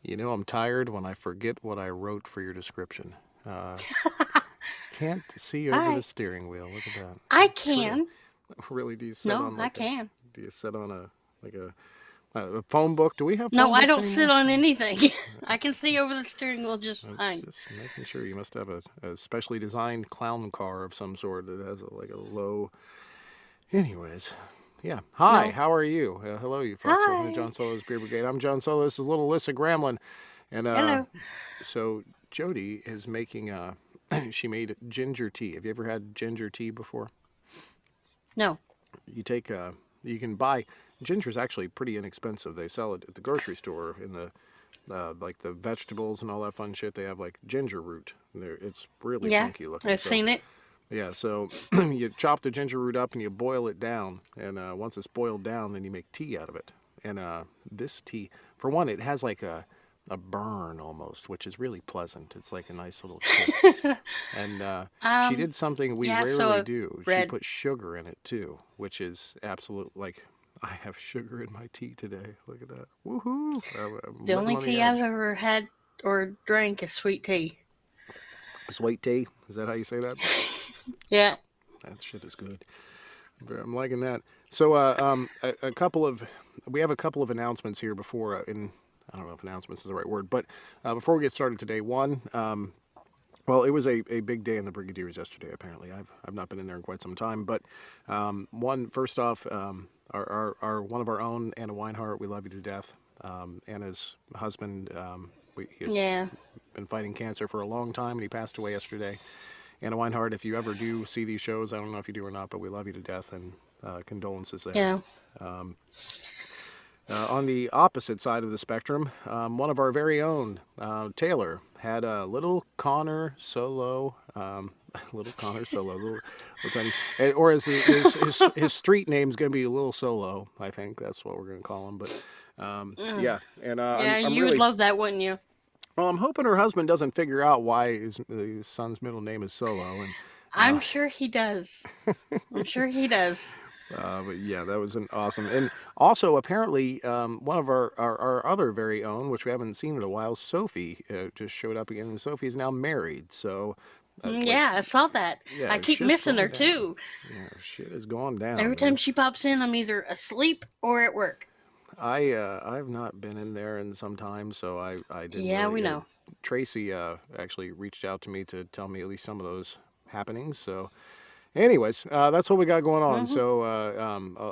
You know, I'm tired when I forget what I wrote for your description. Uh, can't see over the I steering wheel. Look at that. I That's true. can. Really? Do you sit No, on I like a? can. Do you sit on a phone book? Do we have No, phone I books don't sit anymore? on anything. I can see over the steering wheel just I'm fine. just making sure. You must have a specially designed clown car of some sort that has like a low. Anyways, yeah. Hi, No. how are you? Hello, you folks. Welcome to John Hi. Solo's Beer Brigade. I'm John Solo. This is little Alyssa Gramlin, and Hello. so Jody is making she made ginger tea. Have you ever had ginger tea before? No. You take you can buy ginger is actually pretty inexpensive. They sell it at the grocery store in the like the vegetables and all that fun shit. They have like ginger root. It's really Yeah, funky looking. I've So seen it. yeah, so you chop the ginger root up and you boil it down, and once it's boiled down, then you make tea out of it. And this tea, for one, it has like a burn almost, which is really pleasant. It's like a nice little kick. And she um. did something we Yeah. So rarely I've do. She read. put sugar in it too, which is absolute like I have sugar in my tea today. Look at that. Woohoo! I'm The living only on the tea I've edge. ever had or drank is sweet tea. Sweet tea. Is that how you say that? Yeah. That shit is good. I'm liking that. So, a couple of we have a couple of announcements here before in I don't know if announcements is the right word, but before we get started today, one, well, it was a big day in the Brigadiers yesterday. Apparently, I've not been in there in quite some time, but one first off, our one of our own, Anna Weinhardt, we love you to death. Anna's husband, he has Yeah. been fighting cancer for a long time, and he passed away yesterday. Anna Weinhardt, if you ever do see these shows, I don't know if you do or not, but we love you to death and condolences there. Yeah. On the opposite side of the spectrum, one of our very own, Taylor, had a little Connor Solo, little Connor Solo, little tiny, or his street name's going to be Little Solo. I think that's what we're going to call him. But Mm. yeah, and Yeah. I'm You would really love that, wouldn't you? well. I'm hoping her husband doesn't figure out why his son's middle name is Solo, and I'm sure he does. I'm sure he does. but yeah, that was an awesome. And also, apparently, one of our other very own, which we haven't seen in a while, Sophie, just showed up again. And Sophie is now married. So, like, Yeah, I saw that. I yeah, keep shit's missing her going down. too. Yeah, shit has gone down, Every time man. she pops in, I'm either asleep or at work. I've not been in there in some time, so I didn't Yeah, really. we know. Tracy actually reached out to me to tell me at least some of those happenings. So anyways, that's what we got going on. Hmm. So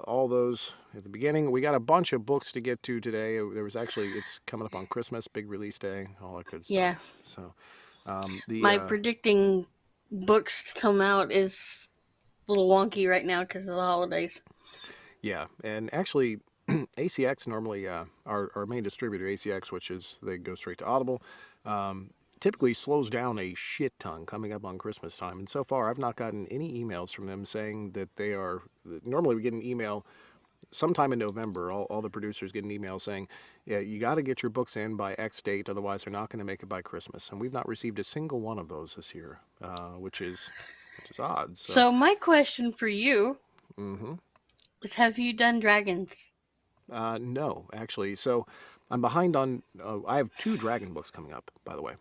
all those at the beginning, we got a bunch of books to get to today. There was actually it's coming up on Christmas, big release day, all that good Yeah, stuff. So the my predicting books to come out is a little wonky right now because of the holidays. yeah, and actually. ACX normally our main distributor ACX, which is they go straight to Audible, typically slows down a shit ton coming up on Christmas time. And so far, I've not gotten any emails from them saying that they are. Normally, we get an email sometime in November. All the producers get an email saying, yeah, you got to get your books in by X date, otherwise, they're not going to make it by Christmas. And we've not received a single one of those this year, which is odd. So, So my question for you mm-hmm. is: have you done dragons? No, actually. So I'm behind on. I have two dragon books coming up, by the way.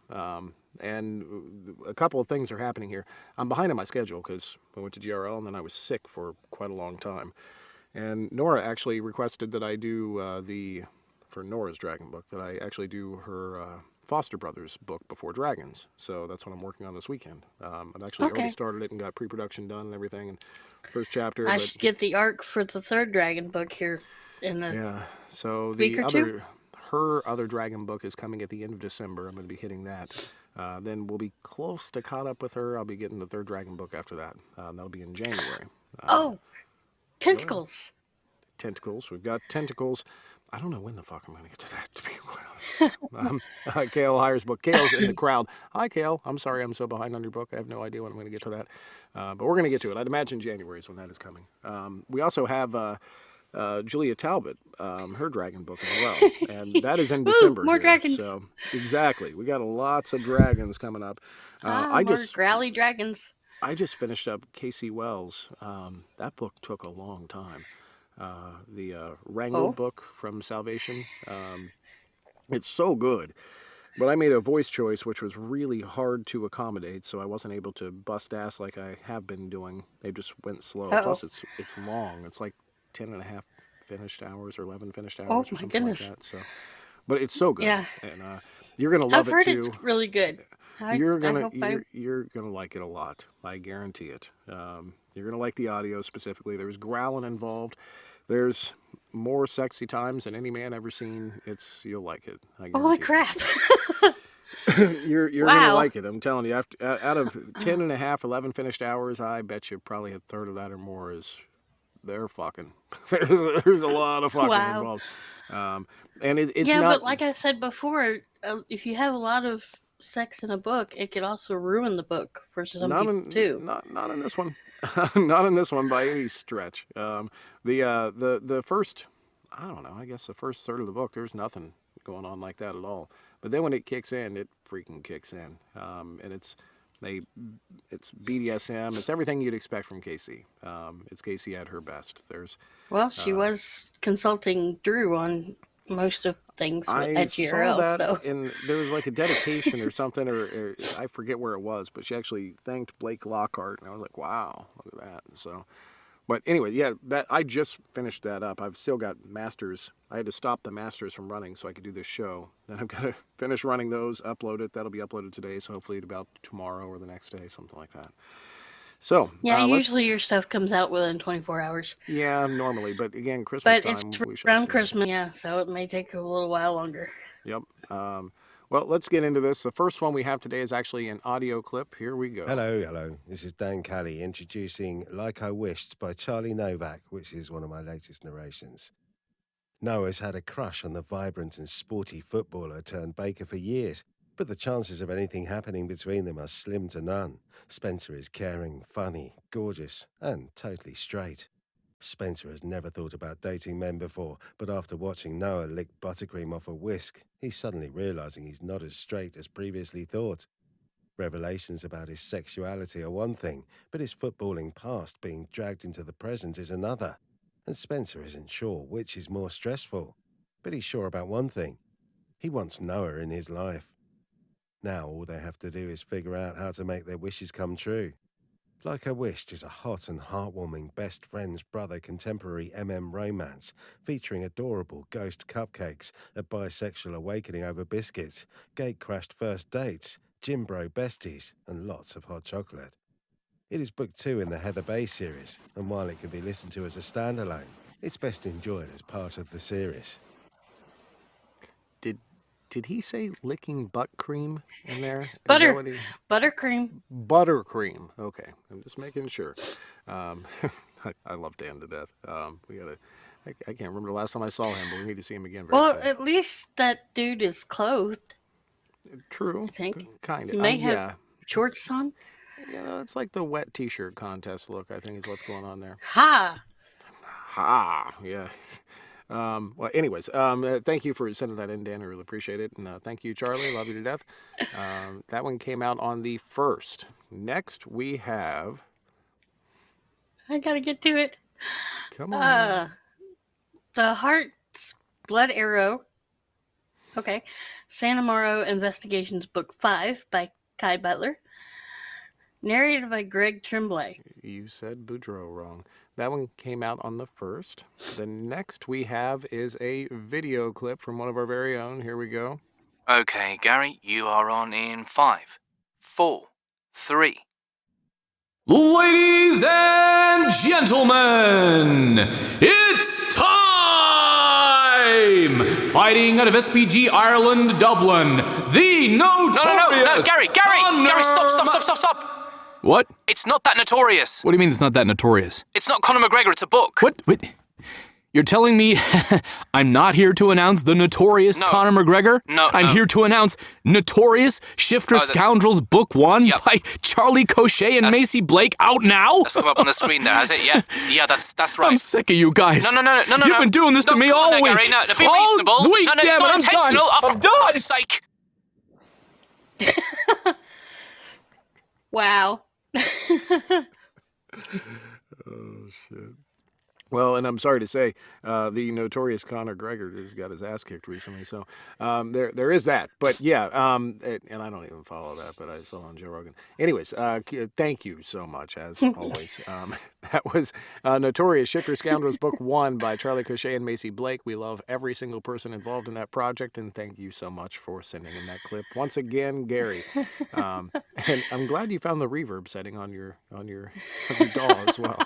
And a couple of things are happening here. I'm behind on my schedule because I went to GRL and then I was sick for quite a long time. And Nora actually requested that I do for Nora's dragon book, that I actually do her Foster Brothers book before Dragons. So that's what I'm working on this weekend. I've actually already Okay, started it and got pre-production done and everything, and first chapter. I But should get the arc for the third dragon book here in a yeah, so week or two. her other dragon book is coming at the end of December. I'm going to be hitting that. Then we'll be close to caught up with her. I'll be getting the third dragon book after that. That'll be in January. Oh, Go ahead. tentacles. Tentacles. We've got tentacles. I don't know when the fuck I'm going to get to that, to be quite honest. Kale Hires book. Kale's in the crowd. Hi, Kale. I'm sorry I'm so behind on your book. I have no idea when I'm going to get to that. But we're going to get to it. I'd imagine January is when that is coming. We also have Julia Talbot, her dragon book as well. And that is in Woo, December more here. dragons. So, exactly. We got lots of dragons coming up. Ah, I more just. growly dragons. I just finished up Casey Wells. That book took a long time. The Wrangled Oh, book from Salvation. It's so good. But I made a voice choice which was really hard to accommodate, so I wasn't able to bust ass like I have been doing. They just went slow. Uh-oh. Plus, it's long. It's like 10 and a half finished hours or 11 finished Oh hours or my something like goodness. that. So, but it's so good, Yeah. and you're gonna love I've it heard it's too. really good. I hope I. You're gonna like it a lot. I guarantee it. You're gonna like the audio specifically. There's growling involved. There's more sexy times than any man ever seen. You'll like it. I Holy guarantee crap. it. You're gonna Wow. like it. I'm telling you. Out of 10 and a half, 11 finished hours, I bet you probably a third of that or more is they're fucking. There's a lot of fucking Wow. involved. And it's Yeah, not. but like I said before, if you have a lot of sex in a book, it could also ruin the book for some people too. Not in this one, not in this one by any stretch. The first, I don't know. I guess the first third of the book, there's nothing going on like that at all. But then when it kicks in, it freaking kicks in, and it's BDSM. It's everything you'd expect from Casey. It's Casey at her best. Well, she was consulting Drew on most of things I at saw GRL, that, so and there was like a dedication or something, or I forget where it was, but she actually thanked Blake Lockhart, and I was like, wow, look at that. So, but anyway, yeah, that I just finished that up. I've still got masters. I had to stop the masters from running so I could do this show. Then I've got to finish running those, upload it. That'll be uploaded today, so hopefully about tomorrow or the next day, something like that. So yeah, usually let's. your stuff comes out within 24 hours. Yeah, normally, but again, Christmas But it's time, we shall around see. Christmas, yeah, so it may take a little while longer. Yep. Well, let's get into this. The first one we have today is actually an audio clip. Here we go. Hello. This is Dan Kelly introducing Like I Wished by Charlie Novak, which is one of my latest narrations. Noah's had a crush on the vibrant and sporty footballer turned baker for years, but the chances of anything happening between them are slim to none. Spencer is caring, funny, gorgeous, and totally straight. Spencer has never thought about dating men before, but after watching Noah lick buttercream off a whisk, he's suddenly realizing he's not as straight as previously thought. Revelations about his sexuality are one thing, but his footballing past being dragged into the present is another. And Spencer isn't sure which is more stressful. But he's sure about one thing. He wants Noah in his life. Now all they have to do is figure out how to make their wishes come true. Like I Wished is a hot and heartwarming best friend's brother contemporary MM romance featuring adorable ghost cupcakes, a bisexual awakening over biscuits, gate-crashed first dates, gym bro besties, and lots of hot chocolate. It is book 2 in the Heather Bay series, and while it can be listened to as a standalone, it's best enjoyed as part of the series. Did he say licking butt cream in there? Buttercream. Buttercream. Okay, I'm just making sure. I love Dan to death. We gotta. I can't remember the last time I saw him, but we need to see him again very Well, soon. at least that dude is clothed. True. I think Kind he of. may have Yeah. shorts on. It's like the wet T-shirt contest look. I think is what's going on there. Ha! Ha! Yeah. Well, anyways, thank you for sending that in, Dan. I really appreciate it. And thank you, Charlie. Love you to death. That one came out on the 1st. Next, we have... I gotta get to it. Come on. The Heart's Blood Arrow. Okay. Santa Mauro Investigations Book 5 by Kai Butler. Narrated by Greg Tremblay. You said Boudreaux wrong. That one came out on the 1st. The next we have is a video clip from one of our very own. Here we go. Okay, Gary, you are on in 5, 4, 3. Ladies and gentlemen, it's time! Fighting out of SPG Ireland, Dublin, the notorious... No, Gary, stop. What? It's not that notorious. What do you mean it's not that notorious? It's not Conor McGregor, it's a book. What? You're telling me I'm not here to announce the notorious No. Conor McGregor? No, I'm no. here to announce Notorious Shifter Scoundrels Book 1 Yep. by Charlie Cochet and Macy Blake out now? That's come up on the screen there, has it? Yeah, that's right. I'm sick of you guys. No. You've been doing this to me all week. Gary, no, be all reasonable. week, No, damn it's it, not I'm done. intentional. Oh, I'm done. For fuck's sake. Wow. Oh, shit. Well, and I'm sorry to say, the notorious Conor Gregor just got his ass kicked recently. So there is that. But yeah, and I don't even follow that, but I saw on Joe Rogan. Anyways, thank you so much, as always. That was Notorious Shifter Scoundrels Book 1 by Charlie Cochet and Macy Blake. We love every single person involved in that project, and thank you so much for sending in that clip. Once again, Gary. And I'm glad you found the reverb setting on your DAW as well.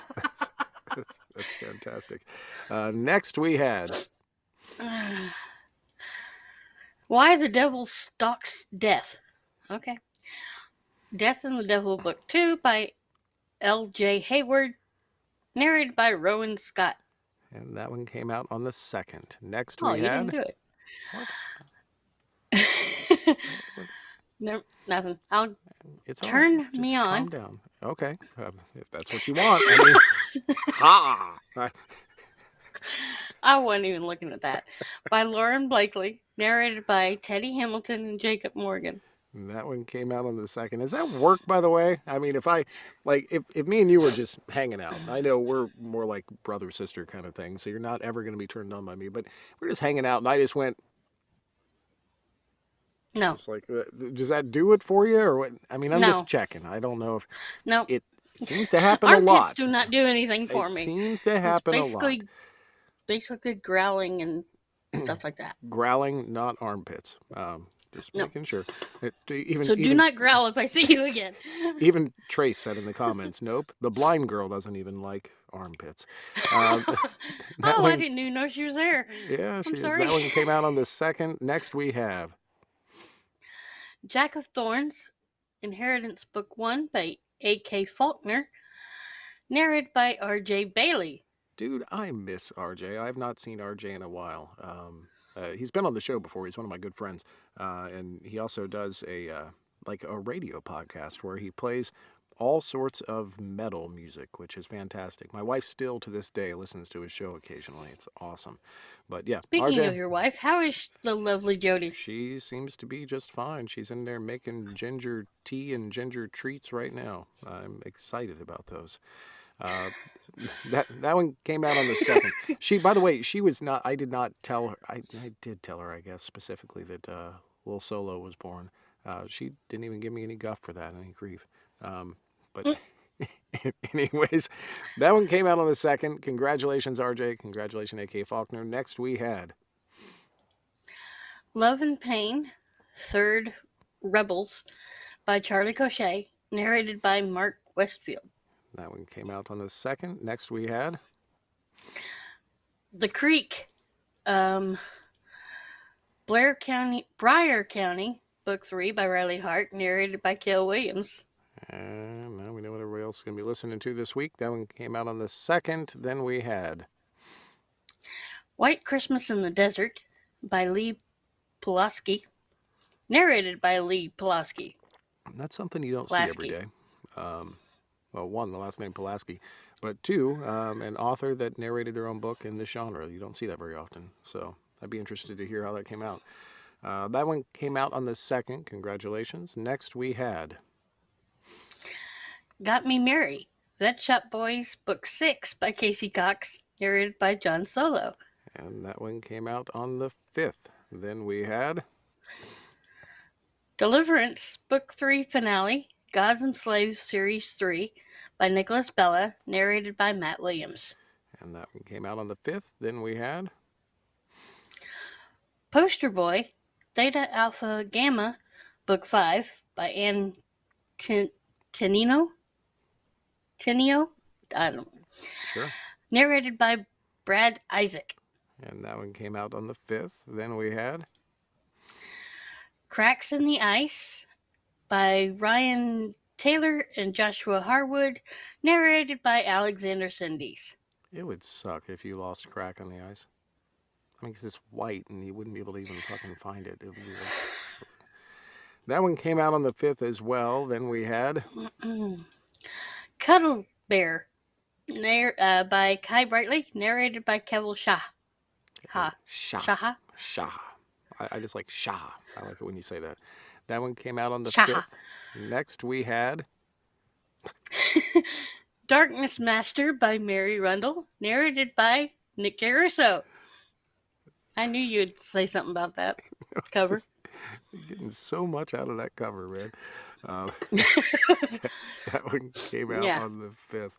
That's fantastic. Next we had Why the Devil Stalks Death. Okay. Death in the Devil Book 2 by L.J. Hayward, narrated by Rowan Scott. and that one came out on the 2nd. Next Oh, we you didn't had do it. what? No, nothing. I'll It's all right. turn Just me calm on. down. Okay, if that's what you want. I mean, ha! I wasn't even looking at that. By Lauren Blakely, narrated by Teddy Hamilton and Jacob Morgan. And that one came out on the 2nd. Is that work, by the way? I mean, if me and you were just hanging out, I know we're more like brother sister kind of thing, so you're not ever going to be turned on by me. But we're just hanging out, and I just went. No. Just like, does that do it for you, or what? I mean, I'm No. just checking. I don't know if No. it seems to happen a Armpits lot. do not do anything for It me. seems to happen a lot. Basically growling and stuff like that. Growling, not armpits. Just No. making sure. So do not growl if I see you again. Even Trace said in the comments, nope, the blind girl doesn't even like armpits. I didn't even know she was there. Yeah, she is. sorry. That one came out on the 2nd. Next we have Jack of Thorns, Inheritance Book 1 by A.K. Faulkner, narrated by R.J. Bailey. Dude, I miss RJ. I have not seen RJ in a while. He's been on the show before. He's one of my good friends, and he also does a radio podcast where he plays all sorts of metal music, which is fantastic. My wife still to this day listens to his show occasionally. It's awesome. But yeah, Speaking RJ, of your wife, how is the lovely Jody? she seems to be just fine. She's in there making ginger tea and ginger treats right now. I'm excited about those. That one came out on the 2nd. She, by the way, she was not. I did not tell her. I did tell her, I guess, specifically that Lil Solo was born. She didn't even give me any guff for that, any grief. But anyways, that one came out on the 2nd. Congratulations, RJ. Congratulations, A.K. Faulkner. Next we had Love and Pain, Third Rebels by Charlie Cochet, narrated by Mark Westfield. That one came out on the 2nd. Next we had The Creek, Briar County, Book 3 by Riley Hart, narrated by Cale Williams. And now we know what everybody else is going to be listening to this week. That one came out on the 2nd. Then we had White Christmas in the Desert by Lee Pulaski, narrated by Lee Pulaski. That's something you don't see every day. Well, one, the last name Pulaski, but two, an author that narrated their own book in this genre. You don't see that very often. So I'd be interested to hear how that came out. That one came out on the 2nd. Congratulations. Next we had Got Me Merry, Vet Shop Boys, Book 6 by Casey Cox, narrated by John Solo. And that one came out on the 5th. Then we had Deliverance, Book 3 Finale, Gods and Slaves Series 3 by Nicholas Bella, narrated by Matt Williams. And that one came out on the 5th. Then we had Poster Boy, Theta Alpha Gamma, Book 5 by Ann Tenio? I don't know. Sure. Narrated by Brad Isaac. And that one came out on the 5th. Then we had Cracks in the Ice by Ryan Taylor and Joshua Harwood, narrated by Alexander Sindis. It would suck if you lost crack on the ice. I mean, 'cause it's white and you wouldn't be able to even fucking find it. It would be like... That one came out on the 5th as well. Then we had Cuddle Bear by Kai Brightly, narrated by Keval Shah. Shaha. I just like Shaha. I like it when you say that. That one came out on the Shaha. 5th. Next we had Darkness Master by Mary Rundle, narrated by Nick Caruso. I knew you'd say something about that cover. Getting so much out of that cover, man. That one came out Yeah. on the 5th.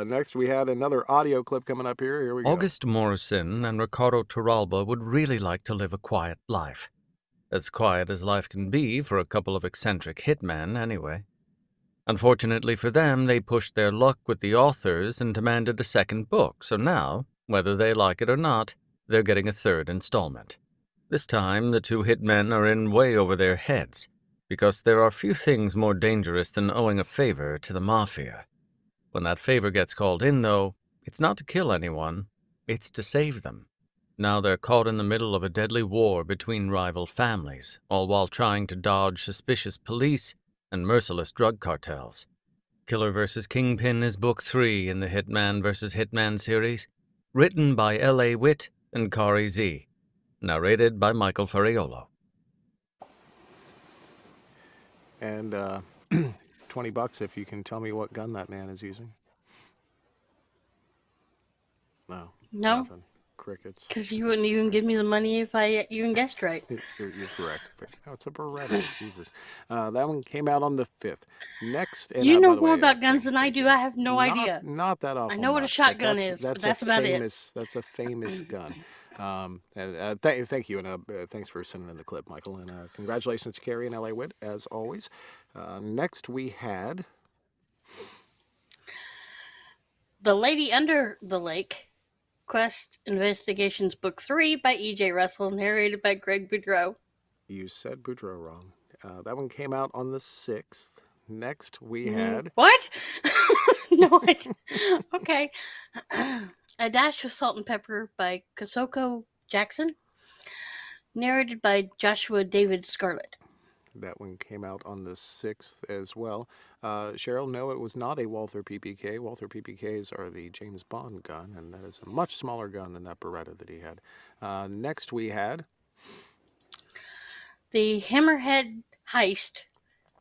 Next, we had another audio clip coming up here. Here we go. August Morrison and Ricardo Torralba would really like to live a quiet life. As quiet as life can be for a couple of eccentric hitmen, anyway. Unfortunately for them, they pushed their luck with the authors and demanded a second book, so now, whether they like it or not, they're getting a third installment. This time, the two hitmen are in way over their heads, because there are few things more dangerous than owing a favor to the mafia. When that favor gets called in, though, it's not to kill anyone, it's to save them. Now they're caught in the middle of a deadly war between rival families, all while trying to dodge suspicious police and merciless drug cartels. Killer vs. Kingpin is Book 3 in the Hitman vs. Hitman series, written by L.A. Witt and Kari Z, narrated by Michael Ferriolo. And $20 if you can tell me what gun that man is using. No. No, Nothing. Crickets. because you wouldn't even give me the money if I even guessed right. You're correct. But no, it's a Beretta. Jesus. That one came out on the 5th. Next. And, You by know the more way, about guns than I do. I have no not, idea. Not that awful. I know what a much, shotgun but is, but a that's about it. That's a famous gun. Thank you, and thanks for sending in the clip, Michael. And congratulations to Carrie and L.A. Witt, as always. Next, we had The Lady Under the Lake, Quest Investigations Book 3 by E.J. Russell, narrated by Greg Boudreau. You said Boudreau wrong. That one came out on the 6th. Next, we had... What? No, I didn't. Okay. A Dash of Salt and Pepper by Kosoko Jackson, narrated by Joshua David Scarlett. That one came out on the 6th as well. Cheryl, no, it was not a Walther PPK. Walther PPKs are the James Bond gun, and that is a much smaller gun than that Beretta that he had. Next, we had... The Hammerhead Heist,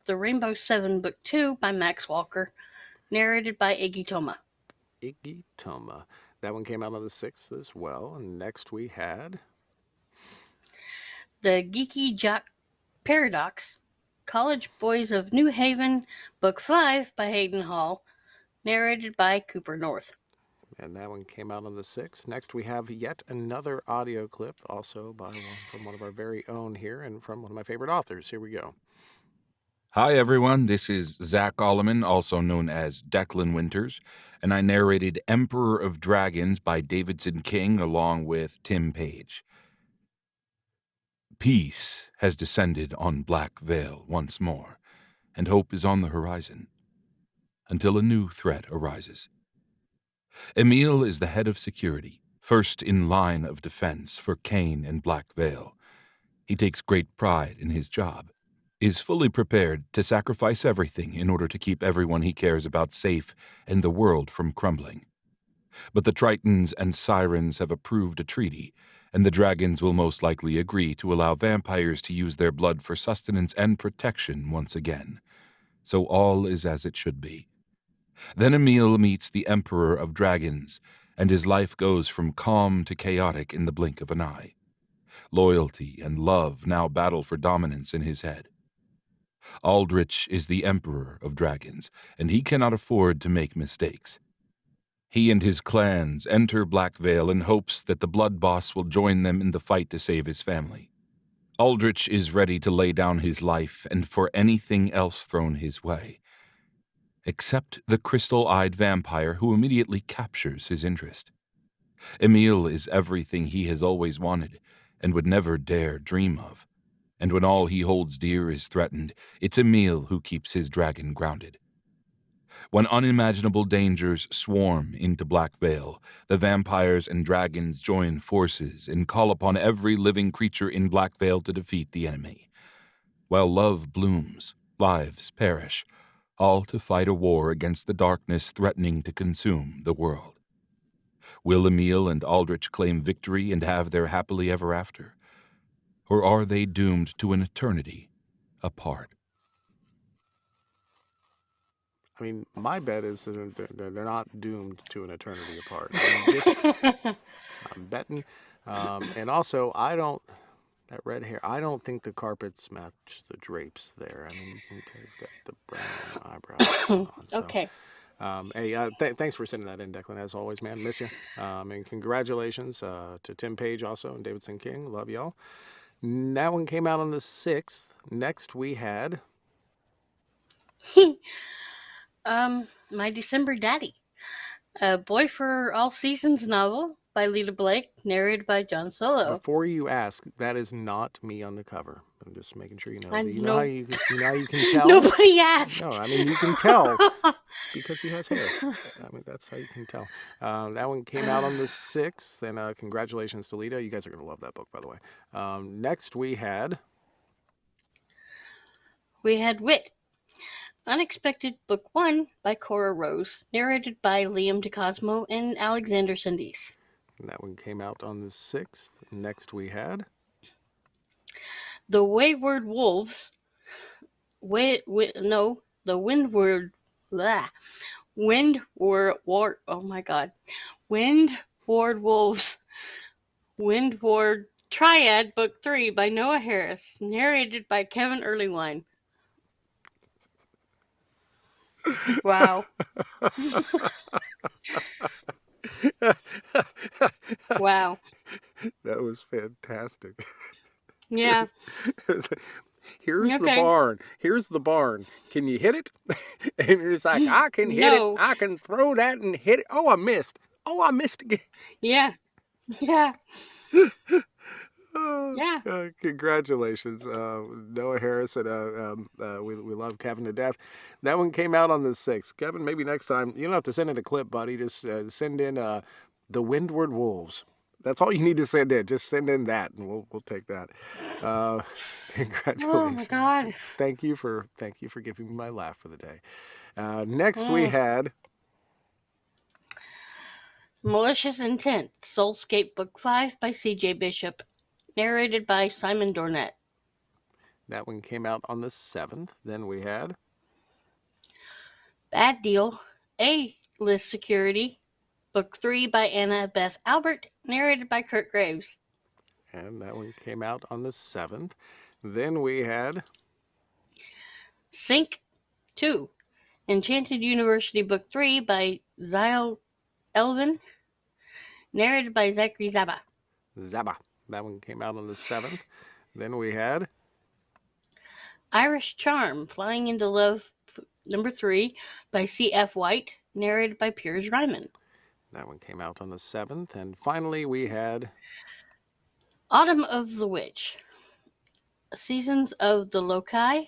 The Rainbow 7 Book 2 by Max Walker, narrated by Iggy Toma. Iggy Toma. That one came out on the 6th as well. And next we had... The Geeky Jock Paradox, College Boys of New Haven, Book 5 by Hayden Hall, narrated by Cooper North. And that one came out on the 6th. Next we have yet another audio clip, also from one of our very own here and from one of my favorite authors. Here we go. Hi, everyone. This is Zach Alleman, also known as Declan Winters, and I narrated Emperor of Dragons by Davidson King along with Tim Page. Peace has descended on Black Vale once more, and hope is on the horizon, until a new threat arises. Emile is the head of security, first in line of defense for Kane and Black Vale. He takes great pride in his job, is fully prepared to sacrifice everything in order to keep everyone he cares about safe and the world from crumbling. But the Tritons and Sirens have approved a treaty, and the dragons will most likely agree to allow vampires to use their blood for sustenance and protection once again. So all is as it should be. Then Emile meets the Emperor of Dragons, and his life goes from calm to chaotic in the blink of an eye. Loyalty and love now battle for dominance in his head. Aldrich is the Emperor of Dragons, and he cannot afford to make mistakes. He and his clans enter Black Vale in hopes that the Blood Boss will join them in the fight to save his family. Aldrich is ready to lay down his life and for anything else thrown his way, except the crystal-eyed vampire who immediately captures his interest. Emile is everything he has always wanted and would never dare dream of. And when all he holds dear is threatened, it's Emile who keeps his dragon grounded. When unimaginable dangers swarm into Black Vale, the vampires and dragons join forces and call upon every living creature in Black Vale to defeat the enemy. While love blooms, lives perish, all to fight a war against the darkness threatening to consume the world. Will Emile and Aldrich claim victory and have their happily ever after? Or are they doomed to an eternity apart? I mean, my bet is that they're not doomed to an eternity apart. I'm betting. And also, that red hair, I don't think the carpets match the drapes there. I mean, you can tell he's got the brown eyebrows going on. So, Okay. hey, thanks for sending that in, Declan, as always, man. Miss you. And congratulations to Tim Page also and Davidson King. Love y'all. That one came out on the 6th. Next, we had... My December Daddy. A Boy for All Seasons novel by Lita Blake, narrated by John Solo. Before you ask, that is not me on the cover. I'm just making sure you know. I You know. know how you can tell? Nobody asked. No, I mean, you can tell because he has hair. I mean, that's how you can tell. That one came out on the 6th, and congratulations to Lita. You guys are going to love that book, by the way. Next, we had... Wit. Unexpected Book 1 by Cora Rose, narrated by Liam DeCosmo and Alexander Sandys. And that one came out on the 6th. Next, we had... The Wayward Wolves. The Windward. Windward. Oh my God. Windward Wolves. Windward Triad, Book 3 by Noah Harris, narrated by Kevin Earlywine. Wow. Wow. That was fantastic. Yeah. Here's the Okay. barn. Here's the barn. Can you hit it? And it's like, I can hit No. it. I can throw that and hit it. Oh, I missed. Oh, I missed again. Yeah. Yeah. Yeah. Congratulations, Noah Harris, and we love Kevin to death. That one came out on the 6th. Kevin, maybe next time, you don't have to send in a clip, buddy. Just send in The Windward Wolves. That's all you need to send in. Just send in that, and we'll take that. Congratulations. Oh my God. Thank you for giving me my laugh for the day. Next we had... Malicious Intent, Soulscape Book 5 by C.J. Bishop, narrated by Simon Dornett. That one came out on the 7th. Then we had... Bad Deal, A-List Security, Book 3 by Anna Beth Albert, narrated by Kurt Graves. And that one came out on the 7th. Then we had... Sync 2, Enchanted University Book 3 by Zyle Elvin, narrated by Zachary Zaba. Zaba. That one came out on the 7th. Then we had... Irish Charm, Flying into Love, number 3 by C.F. White, narrated by Piers Ryman. That one came out on the 7th. And finally we had... Autumn of the Witch, Seasons of the Lukoi.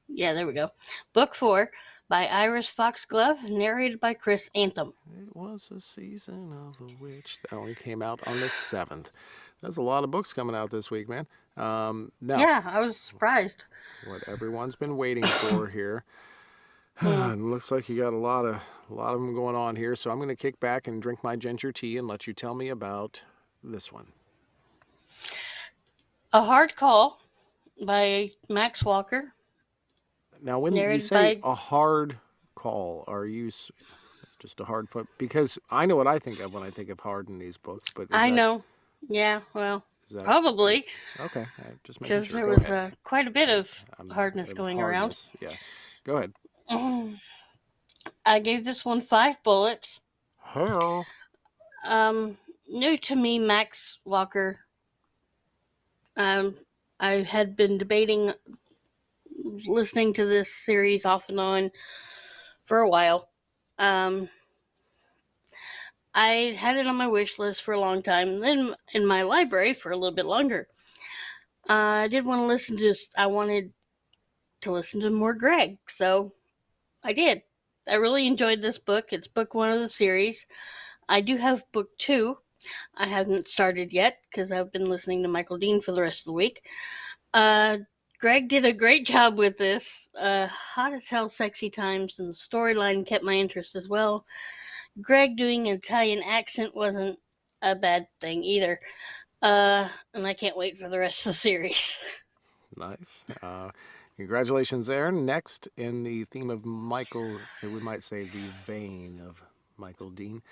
Yeah, there we go. Book 4 by Iris Foxglove, narrated by Chris Anthem. It was a season of the witch. That one came out on the 7th. There's a lot of books coming out this week, man. Now, Yeah, I was surprised. what everyone's been waiting for here. It looks like you got a lot of them going on here. So I'm going to kick back and drink my ginger tea and let you tell me about this one. A Hard Call by Max Walker. Now, when you Narrated say by- a hard call, are you... It's just a hard foot? Because I know what I think of when I think of hard in these books. But I know. Yeah, well, probably. Okay, just making Because sure. there Go was ahead. Quite a bit of I'm- hardness of going hardness. Yeah, go ahead. around. I gave this one 5 bullets. Hell. New to me, Max Walker. I had been debating listening to this series off and on for a while. I had it on my wish list for a long time, then in my library for a little bit longer. I did want to listen to I wanted to listen to more Greg, so I did. I really enjoyed this book. It's book 1 of the series. I do have book 2. I haven't started yet because I've been listening to Michael Dean for the rest of the week. Greg did a great job with this. Hot as hell, sexy times, and the storyline kept my interest as well. Greg doing an Italian accent wasn't a bad thing either. And I can't wait for the rest of the series. Nice. Congratulations there. Next, in the theme of Michael, we might say the vein of Michael Dean.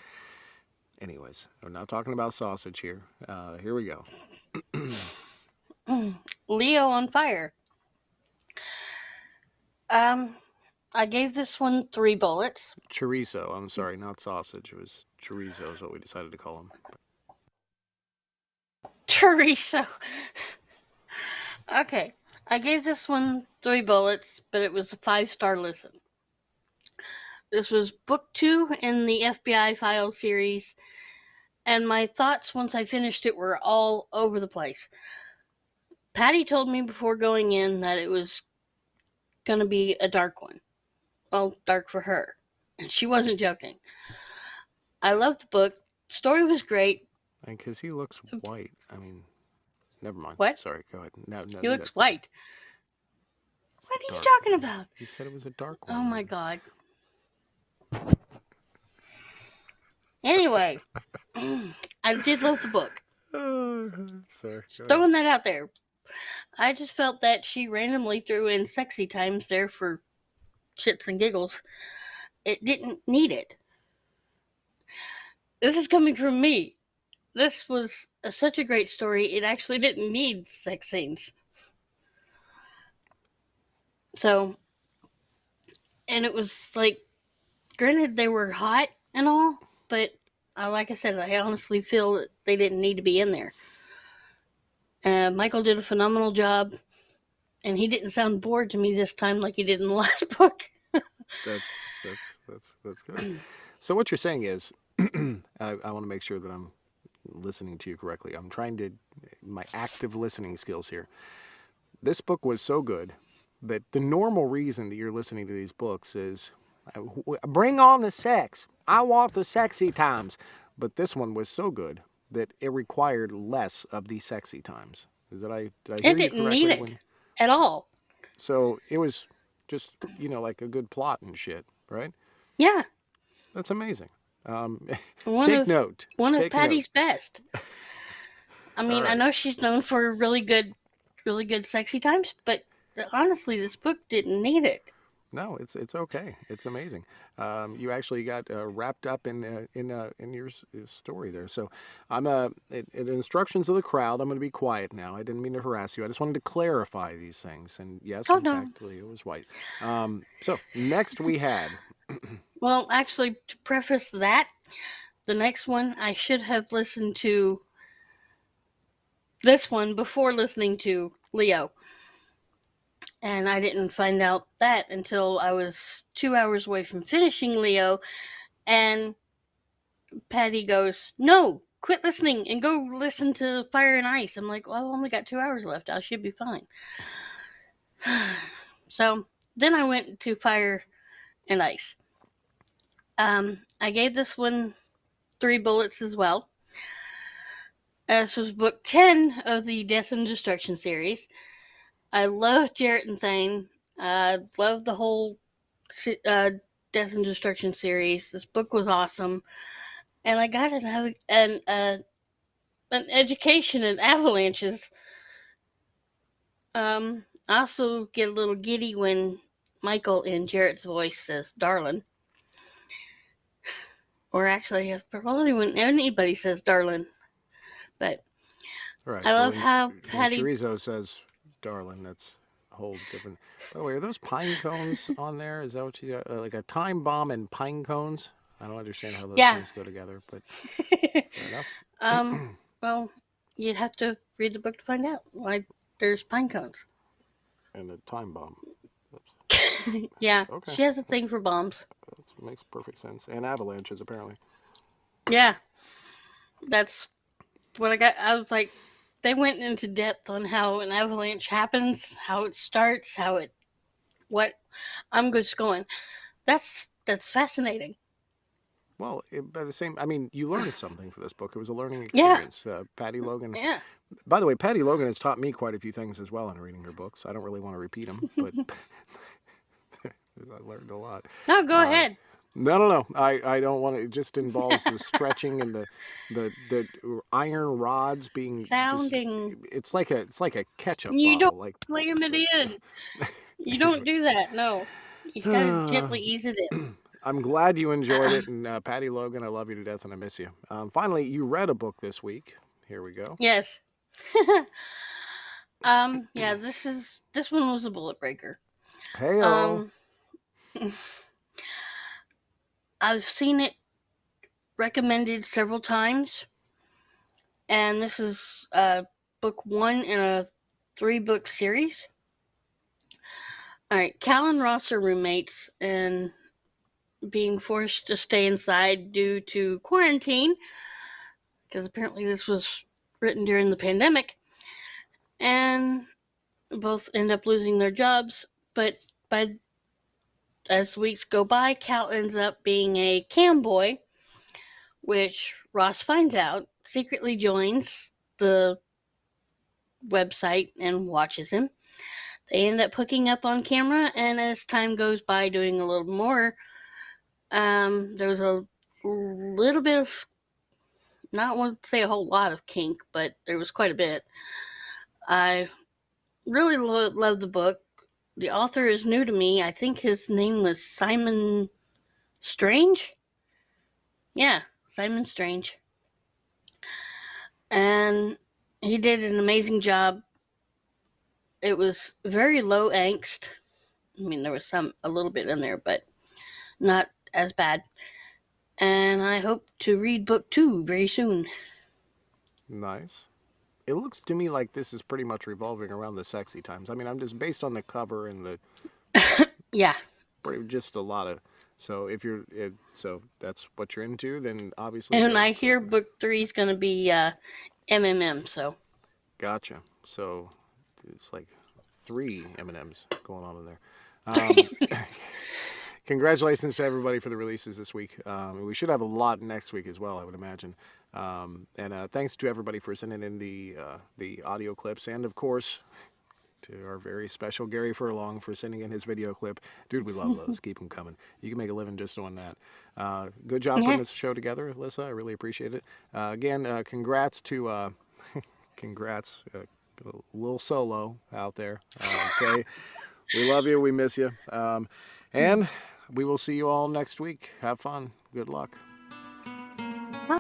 Anyways, we're not talking about sausage here. Here we go. Leo on Fire. I gave this one 3 bullets. Chorizo. I'm sorry, not sausage. It was chorizo is what we decided to call him. Chorizo. Okay, I gave this one 3 bullets, but it was a 5-star listen. This was book 2 in the FBI Files series, and my thoughts once I finished it were all over the place. Patty told me before going in that it was going to be a dark one. Well, dark for her. And she wasn't joking. I loved the book. The story was great. And because he looks white. I mean, never mind. What? Sorry, go ahead. No, He looks white. What are you talking about? He said it was a dark one. Oh my god. Anyway, I did love the book. Sorry. Just throwing that out there. I just felt that she randomly threw in sexy times there for shits and giggles. It didn't need it. This is coming from me. This was such a great story, it actually didn't need sex scenes. So, and it was like, granted they were hot and all, but like I said, I honestly feel that they didn't need to be in there. Michael did a phenomenal job, and he didn't sound bored to me this time like he did in the last book. That's good. So what you're saying is, I want to make sure that I'm listening to you correctly. I'm trying to, my active listening skills here. This book was so good that the normal reason that you're listening to these books is, bring on the sex. I want the sexy times. But this one was so good that it required less of the sexy times. Did I hear It you didn't need correctly? it at all. So it was just, like a good plot and shit, right? Yeah. That's amazing. One Take of note. One of Take Patty's best. I mean, All I right. know she's known for really good sexy times, but honestly, this book didn't need it. No, it's okay. It's amazing. You actually got wrapped up in your story there. So I'm in instructions of the crowd. I'm going to be quiet now. I didn't mean to harass you. I just wanted to clarify these things. And yes, Oh, in no. fact, Leo was white. So next we had. Well, actually, to preface that, the next one I should have listened to this one before listening to Leo. And I didn't find out that until I was 2 hours away from finishing Leo. And Patty goes, "No, quit listening and go listen to Fire and Ice." I'm like, well, I've only got 2 hours left. I should be fine. So then I went to Fire and Ice. I gave this one 3 bullets as well. This was book 10 of the Death and Destruction series. I love Jarrett and Thane. I love the whole Death and Destruction series. This book was awesome. And I got an education in avalanches. I also get a little giddy when Michael in Jarrett's voice says darling. Or actually, probably when anybody says darling. But Right. I love how Patty... Chorizo says, darling, that's a whole different... By the way, are those pine cones on there? Is that what you got? Like a time bomb and pine cones? I don't understand how those things go together, but fair enough. Well, you'd have to read the book to find out why there's pine cones. And a time bomb. Yeah, Okay. she has a thing for bombs. That makes perfect sense. And avalanches, apparently. Yeah, that's what I got. I was like, they went into depth on how an avalanche happens, how it starts, what. I'm just going, that's fascinating. Well, by the same, I mean, you learned something for this book. It was a learning experience. Patty Logan. Yeah. By the way, Patty Logan has taught me quite a few things as well in reading her books. I don't really want to repeat them, but I learned a lot. No, go ahead. No. I don't want to. It just involves the stretching and the iron rods being Sounding. It's like a ketchup You bottle. don't slam it in. You don't do that. No, you gotta gently ease it in. I'm glad you enjoyed it, and Patty Logan, I love you to death, and I miss you. Finally, you read a book this week. Here we go. Yes. Yeah, this one was a bullet breaker. Hey, I've seen it recommended several times, and this is book 1 in a 3-book series. All right, Cal and Ross are roommates, and being forced to stay inside due to quarantine, because apparently this was written during the pandemic, and both end up losing their jobs. But as the weeks go by, Cal ends up being a cam boy, which Ross finds out, secretly joins the website and watches him. They end up hooking up on camera, and as time goes by, doing a little more. There was a little bit of, not want to say a whole lot of kink, but there was quite a bit. I really love the book. The author is new to me. I think his name was Simon Strange. Yeah, Simon Strange. And he did an amazing job. It was very low angst. I mean, there was a little bit in there, but not as bad. And I hope to read book 2 very soon. Nice. It looks to me like this is pretty much revolving around the sexy times. I mean, I'm just based on the cover and the Yeah. just a lot of. So if you're so that's what you're into, then obviously. And I hear book 3 is going to be MMM. So. Gotcha. So it's like 3 M&Ms going on in there. Congratulations to everybody for the releases this week. We should have a lot next week as well, I would imagine. And thanks to everybody for sending in the audio clips, and of course to our very special Gary Furlong for sending in his video clip. Dude, we love those. Keep them coming. You can make a living just doing that. Good job putting this show together, Alyssa. I really appreciate it. Again, congrats to congrats, Lil Solo out there. Okay, we love you. We miss you. And we will see you all next week. Have fun. Good luck. Bye.